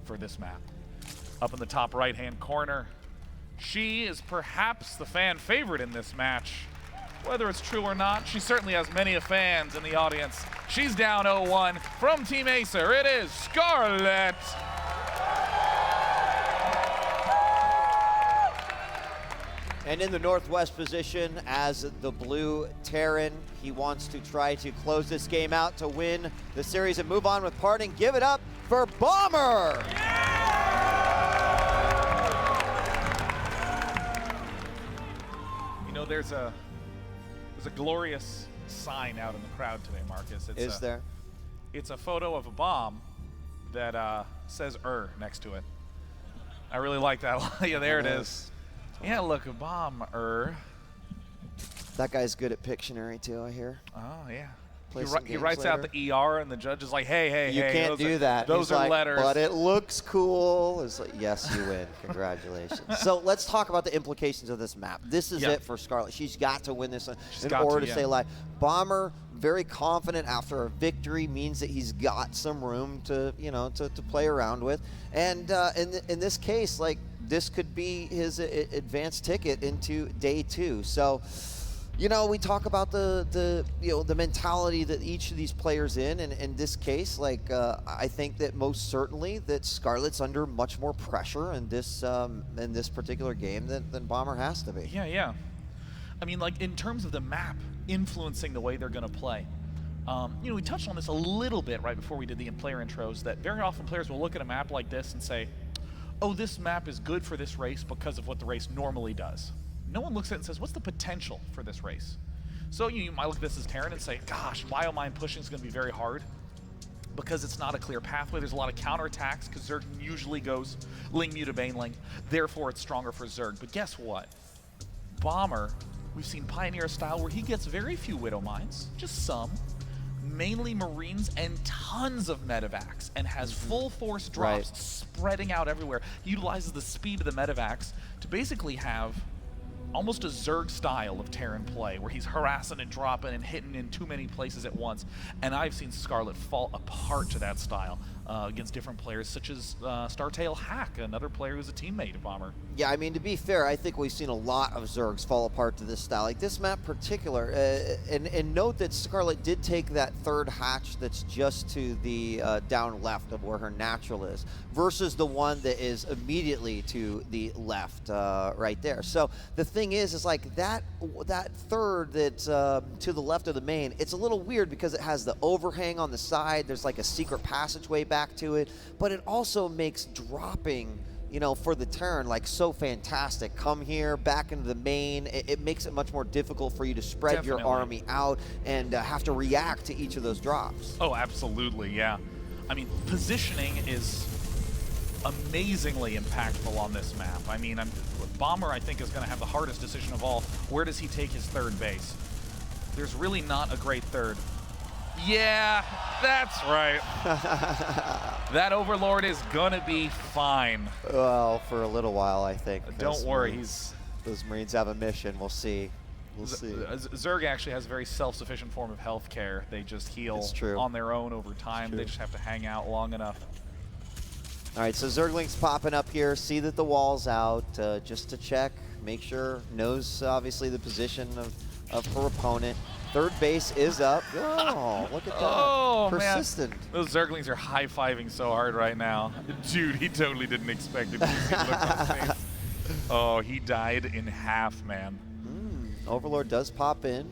for this map. Up in the top right-hand corner, she is perhaps the fan favorite in this match. Whether it's true or not, she certainly has many fans in the audience. She's down 0-1 from Team Acer. It is Scarlett. And in the northwest position as the blue Terran, he wants to try to close this game out to win the series and move on with parting. Give it up for Bomber! You know, there's a glorious sign out in the crowd today, Marcus. There? It's a photo of a bomb that says next to it. I really like that. Yeah, there it is. Yeah, look, a bomb That guy's good at Pictionary too, I hear. Oh, yeah. He writes out the ER, and the judge is like, hey, you can't do that. Those are letters. But it looks cool. It's like, yes, you win. Congratulations. So let's talk about the implications of this map. This is it for Scarlett. She's got to win this in order to stay alive. Bomber, very confident after a victory, means that he's got some room to, to play around with. And in this case, like, this could be his advanced ticket into day 2. So, we talk about the mentality that each of these players in this case, like, I think that most certainly that Scarlett's under much more pressure in this particular game than Bomber has to be. Yeah. I mean, like, in terms of the map influencing the way they're going to play, we touched on this a little bit right before we did the player intros, that very often players will look at a map like this and say, oh, this map is good for this race because of what the race normally does. No one looks at it and says, what's the potential for this race? So you might look at this as Terran and say, gosh, Biomine pushing is going to be very hard because it's not a clear pathway. There's a lot of counterattacks because Zerg usually goes Ling Mu to Baneling. Therefore, it's stronger for Zerg. But guess what? Bomber, we've seen Pioneer style where he gets very few Widow Mines, just some, mainly Marines and tons of medevacs, and has full force drops spreading out everywhere. He utilizes the speed of the medevacs to basically have almost a Zerg style of Terran play, where he's harassing and dropping and hitting in too many places at once. And I've seen Scarlett fall apart to that style against different players, such as Startail Hack, another player who's a teammate of Bomber. Yeah, I mean, to be fair, I think we've seen a lot of Zergs fall apart to this style. Like this map particular, and note that Scarlett did take that third hatch that's just to the down left of where her natural is, versus the one that is immediately to the left right there. So the thing is like that third that's to the left of the main, it's a little weird because it has the overhang on the side. There's like a secret passageway back to it, but it also makes dropping, for the Terran, like, so fantastic. Come here, back into the main. It makes it much more difficult for you to spread your army out and have to react to each of those drops. Oh, absolutely, yeah. I mean, positioning is amazingly impactful on this map. I mean, Bomber, I think, is going to have the hardest decision of all. Where does he take his third base? There's really not a great third. Yeah, that's right. That Overlord is gonna be fine. Well, for a little while, I think. Don't worry, those Marines have a mission. We'll see. We'll see. Zerg actually has a very self-sufficient form of healthcare. They just heal on their own over time. They just have to hang out long enough. All right, so Zergling's popping up here. See that the wall's out, just to check, make sure, knows obviously the position of her opponent. Third base is up. Oh, look at that. Oh, persistent. Man. Those Zerglings are high-fiving so hard right now. Dude, he totally didn't expect it. Oh, he died in half, man. Overlord does pop in.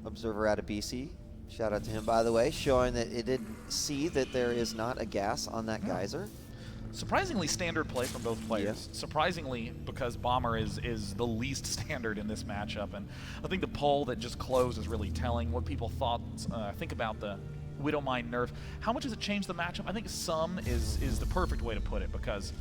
Observer out of BC. Shout out to him, by the way, showing that it did see that there is not a gas on that geyser. Surprisingly standard play from both players. Surprisingly, because Bomber is the least standard in this matchup, and I think the poll that just closed is really telling what people think about the Widowmine nerf. How much has it changed the matchup? I think some is the perfect way to put it, because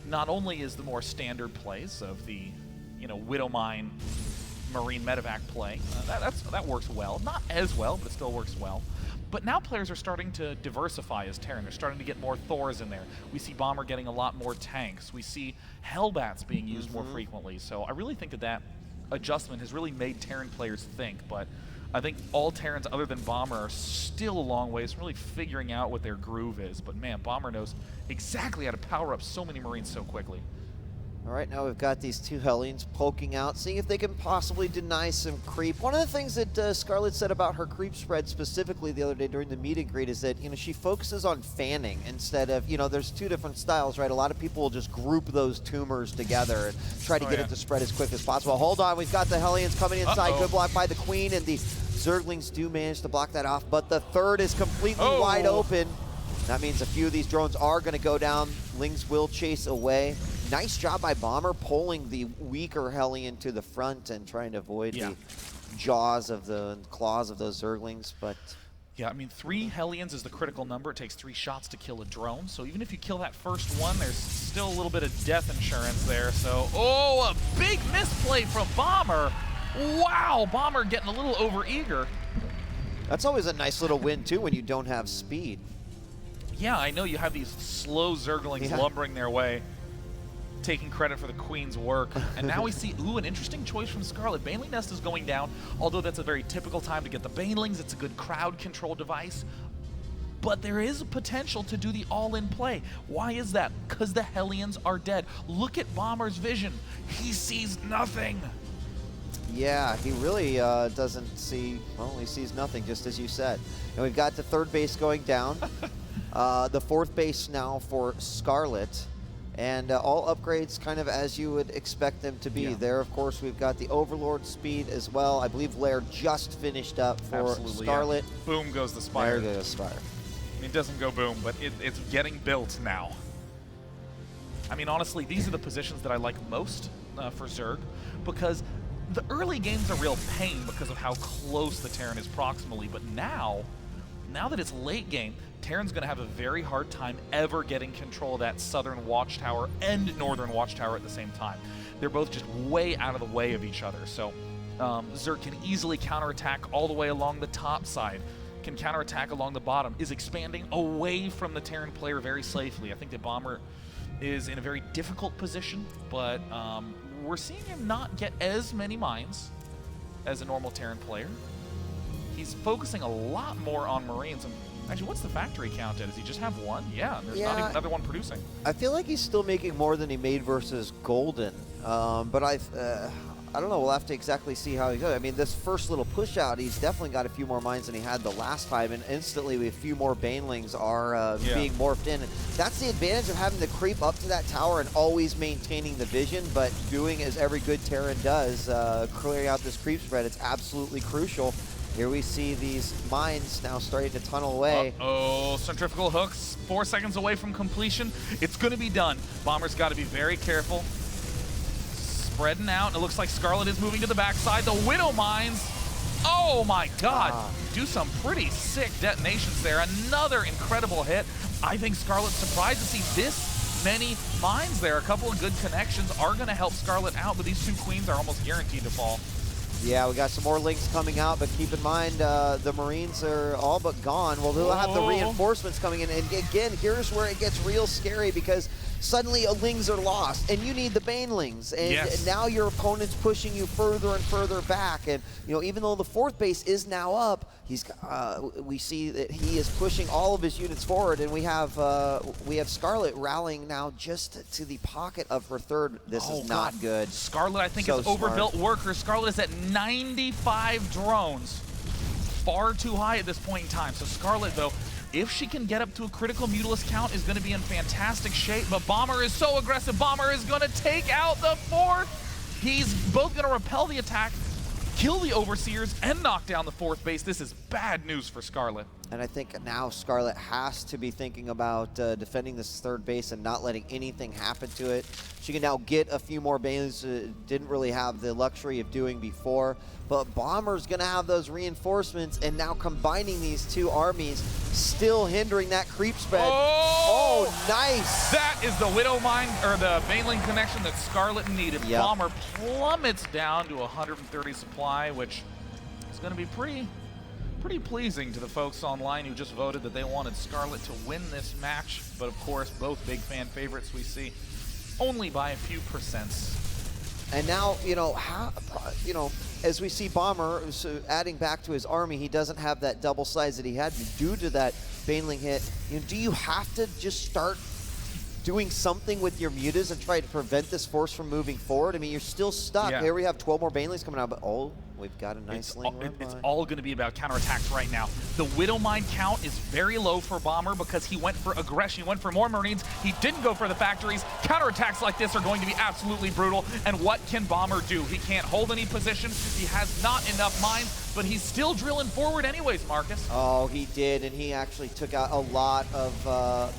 not only is the more standard plays of the Widowmine Marine medevac play, that works well. Not as well, but it still works well. But now players are starting to diversify as Terran. They're starting to get more Thors in there. We see Bomber getting a lot more tanks. We see Hellbats being used more frequently. So I really think that adjustment has really made Terran players think. But I think all Terrans other than Bomber are still a long ways from really figuring out what their groove is. But man, Bomber knows exactly how to power up so many Marines so quickly. All right, now we've got these two Hellions poking out, seeing if they can possibly deny some creep. One of the things that Scarlett said about her creep spread specifically the other day during the meet and greet is that, you know, she focuses on fanning instead of, you know, there's two different styles, right? A lot of people will just group those tumors together and try to get it to spread as quick as possible. Hold on, we've got the Hellions coming inside. Good block by the Queen, and the Zerglings do manage to block that off, but the third is completely wide open. That means a few of these drones are going to go down. Lings will chase away. Nice job by Bomber pulling the weaker Hellion to the front and trying to avoid the jaws of the claws of those Zerglings. But yeah, I mean, 3 Hellions is the critical number. It takes 3 shots to kill a drone. So even if you kill that first one, there's still a little bit of death insurance there. So, oh, a big misplay from Bomber. Wow, Bomber getting a little overeager. That's always a nice little win, too, when you don't have speed. Yeah, I know you have these slow Zerglings lumbering their way, taking credit for the Queen's work. And now we see, ooh, an interesting choice from Scarlett. Baneling Nest is going down, although that's a very typical time to get the Banelings. It's a good crowd control device. But there is a potential to do the all-in play. Why is that? Because the Hellions are dead. Look at Bomber's vision. He sees nothing. Yeah, he really doesn't see, well, he sees nothing, just as you said. And we've got the third base going down. The fourth base now for Scarlett. And all upgrades kind of as you would expect them to be. There, of course, we've got the Overlord speed as well. I believe Lair just finished up for Scarlett. Yeah. Boom goes the Spire. There goes Spire. I mean, it doesn't go boom, but it's getting built now. I mean, honestly, these are the positions that I like most for Zerg, because the early game's a real pain because of how close the Terran is proximally, but now that it's late game, Terran's going to have a very hard time ever getting control of that southern watchtower and northern watchtower at the same time. They're both just way out of the way of each other, so Zerg can easily counterattack all the way along the top side, can counterattack along the bottom, is expanding away from the Terran player very safely. I think the Bomber is in a very difficult position, but we're seeing him not get as many mines as a normal Terran player. He's focusing a lot more on Marines. And actually, what's the factory count at? Does he just have one? Yeah, there's not even another one producing. I feel like he's still making more than he made versus Golden. But I don't know. We'll have to exactly see how he goes. I mean, this first little push out, he's definitely got a few more mines than he had the last time, and instantly a few more Banelings are being morphed in. And that's the advantage of having to creep up to that tower and always maintaining the vision, but doing as every good Terran does, clearing out this creep spread. It's absolutely crucial. Here we see these mines now starting to tunnel away. Uh-oh, centrifugal hooks, 4 seconds away from completion. It's going to be done. Bomber's got to be very careful. Spreading out, and it looks like Scarlett is moving to the backside. The Widow mines, oh my god, do some pretty sick detonations there. Another incredible hit. I think Scarlett's surprised to see this many mines there. A couple of good connections are going to help Scarlett out, but these 2 Queens are almost guaranteed to fall. Yeah, we got some more Lings coming out, but keep in mind the Marines are all but gone. Well, they'll have the reinforcements coming in, and again, here's where it gets real scary, because suddenly Lings are lost, and you need the Banelings, and now your opponent's pushing you further and further back. And you know, even though the fourth base is now up, we see that he is pushing all of his units forward, and we have Scarlett rallying now just to the pocket of her third. This is not good. Scarlett, I think, is overbuilt workers. Scarlett is at 95 drones. Far too high at this point in time. So Scarlett, though, if she can get up to a critical Mutalisk count, is going to be in fantastic shape. But Bomber is so aggressive. Bomber is going to take out the fourth. He's both going to repel the attack, kill the Overseers, and knock down the fourth base. This is bad news for Scarlett. And I think now Scarlett has to be thinking about defending this third base and not letting anything happen to it. She can now get a few more bases, didn't really have the luxury of doing before. But Bomber's going to have those reinforcements, and now combining these two armies, still hindering that creep spread. Oh, nice! That is the Widow Mine, or the Baneling connection that Scarlett needed. Bomber plummets down to 130 supply, which is going to be pretty pleasing to the folks online who just voted that they wanted Scarlett to win this match. But of course, both big fan favorites we see only by a few percents. And now, as we see Bomber adding back to his army, he doesn't have that double size that he had due to that Baneling hit. Do you have to just start doing something with your mutas and try to prevent this force from moving forward? I mean, you're still stuck. Yeah. Here we have 12 more Banelings coming out, but we've got a nice sling run It's by. all going to be about counterattacks right now. The Widowmine count is very low for Bomber because he went for aggression. He went for more Marines. He didn't go for the factories. Counterattacks like this are going to be absolutely brutal. And what can Bomber do? He can't hold any position. He has not enough mines, but he's still drilling forward anyways, Marcus. Oh, he did, and he actually took out a lot of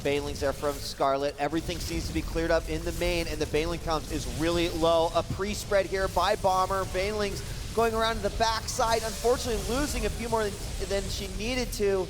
Banelings there from Scarlett. Everything seems to be cleared up in the main, and the Baneling count is really low. A pre-spread here by Bomber. Banelings going around to the backside, unfortunately losing a few more than she needed to.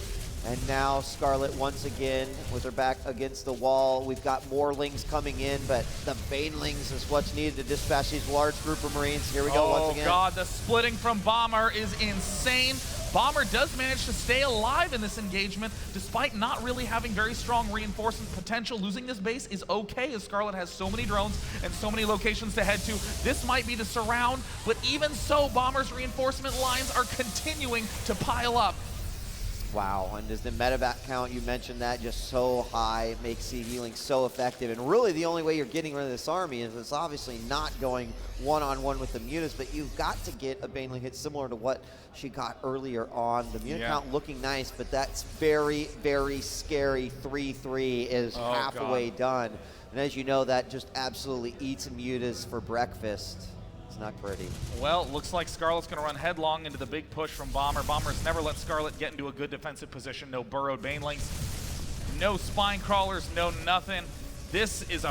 And now Scarlett once again with her back against the wall. We've got more Lings coming in, but the Banelings is what's needed to dispatch these large group of Marines. Here we go once again. Oh God, the splitting from Bomber is insane. Bomber does manage to stay alive in this engagement despite not really having very strong reinforcement potential. Losing this base is okay as Scarlett has so many drones and so many locations to head to. This might be the surround, but even so, Bomber's reinforcement lines are continuing to pile up. Wow, and does the medevac count, you mentioned that, just so high, it makes the healing so effective. And really the only way you're getting rid of this army is it's obviously not going one-on-one with the mutas, but you've got to get a Baneling hit similar to what she got earlier on. The muta count looking nice, but that's very, very scary. 3-3 is halfway done. And as you know, that just absolutely eats mutas for breakfast. Not pretty. Well, looks like Scarlett's going to run headlong into the big push from Bomber. Bomber's never let Scarlett get into a good defensive position. No burrowed Banelings, no spine crawlers, no nothing. This is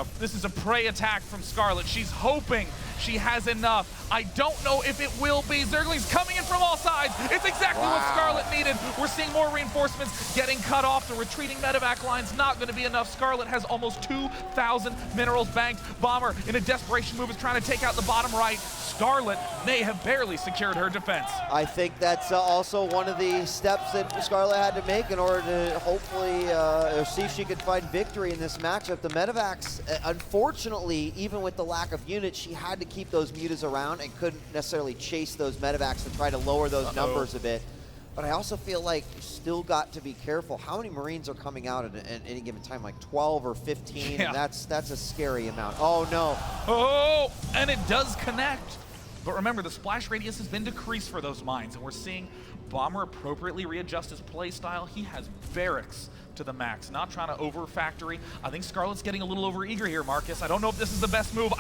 a prey attack from Scarlett. She's hoping she has enough. I don't know if it will be. Zergling's coming in from all sides. It's exactly what Scarlett needed. We're seeing more reinforcements getting cut off. The retreating medevac line's not going to be enough. Scarlett has almost 2,000 minerals banked. Bomber, in a desperation move, is trying to take out the bottom right. Scarlett may have barely secured her defense. I think that's also one of the steps that Scarlett had to make in order to hopefully see if she could find victory in this matchup. The medevacs, unfortunately, even with the lack of units, she had to keep those mutas around and couldn't necessarily chase those medevacs and try to lower those numbers a bit. But I also feel like you still got to be careful. How many Marines are coming out at any given time? Like 12 or 15, and that's a scary amount. Oh no. Oh, and it does connect. But remember, the splash radius has been decreased for those mines, and we're seeing Bomber appropriately readjust his play style. He has barracks to the max, not trying to over factory. I think Scarlett's getting a little over eager here, Marcus. I don't know if this is the best move.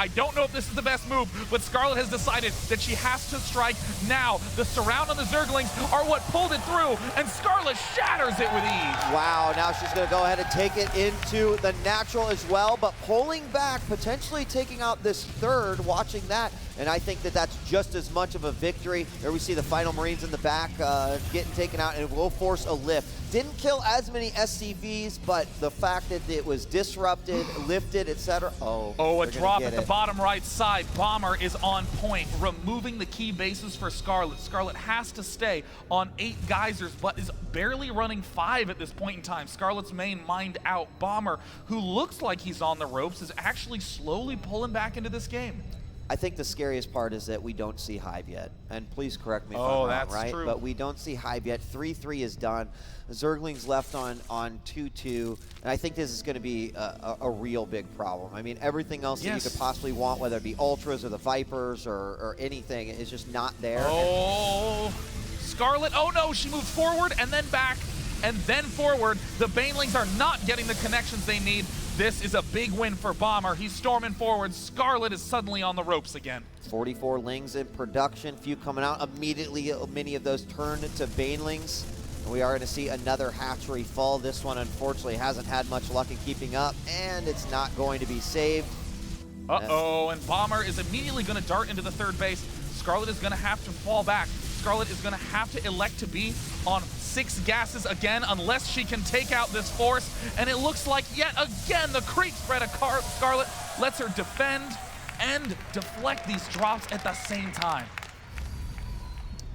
But Scarlett has decided that she has to strike now. The surround on the Zerglings are what pulled it through, and Scarlett shatters it with ease. Wow, now she's gonna go ahead and take it into the natural as well, but pulling back, potentially taking out this third, watching that, and I think that that's just as much of a victory. There we see the final Marines in the back getting taken out, and it will force a lift. Didn't kill as many SCVs, but the fact that it was disrupted, lifted, etc. Oh, a drop at the bottom right side. Bomber is on point, removing the key bases for Scarlett. Scarlett has to stay on 8 geysers, but is barely running 5 at this point in time. Scarlett's main mined out. Bomber, who looks like he's on the ropes, is actually slowly pulling back into this game. I think the scariest part is that we don't see Hive yet. And please correct me if I'm wrong, that's right? true. But we don't see Hive yet. 3-3 is done. Zergling's left on 2-2. And I think this is going to be a real big problem. I mean, everything else that you could possibly want, whether it be Ultras or the Vipers or anything, is just not there. Oh, Scarlett. Oh no, she moved forward and then back and then forward. The Banelings are not getting the connections they need. This is a big win for Bomber. He's storming forward. Scarlett is suddenly on the ropes again. 44 Lings in production, few coming out. Immediately, many of those turned to Banelings. And we are going to see another hatchery fall. This one, unfortunately, hasn't had much luck in keeping up, and it's not going to be saved. Uh-oh, and Bomber is immediately going to dart into the third base. Scarlett is going to have to fall back. Scarlett is going to have to elect to be on 6 gases again unless she can take out this force. And it looks like yet again the creep spread of Scarlett lets her defend and deflect these drops at the same time.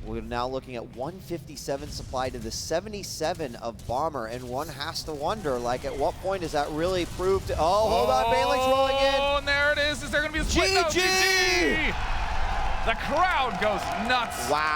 We're now looking at 157 supply to the 77 of Bomber, and one has to wonder, like, at what point is that really proved? Oh, hold on, Baneling's rolling in. Oh, and there it is. Is there going to be a split? GG! No, GG! The crowd goes nuts. Wow.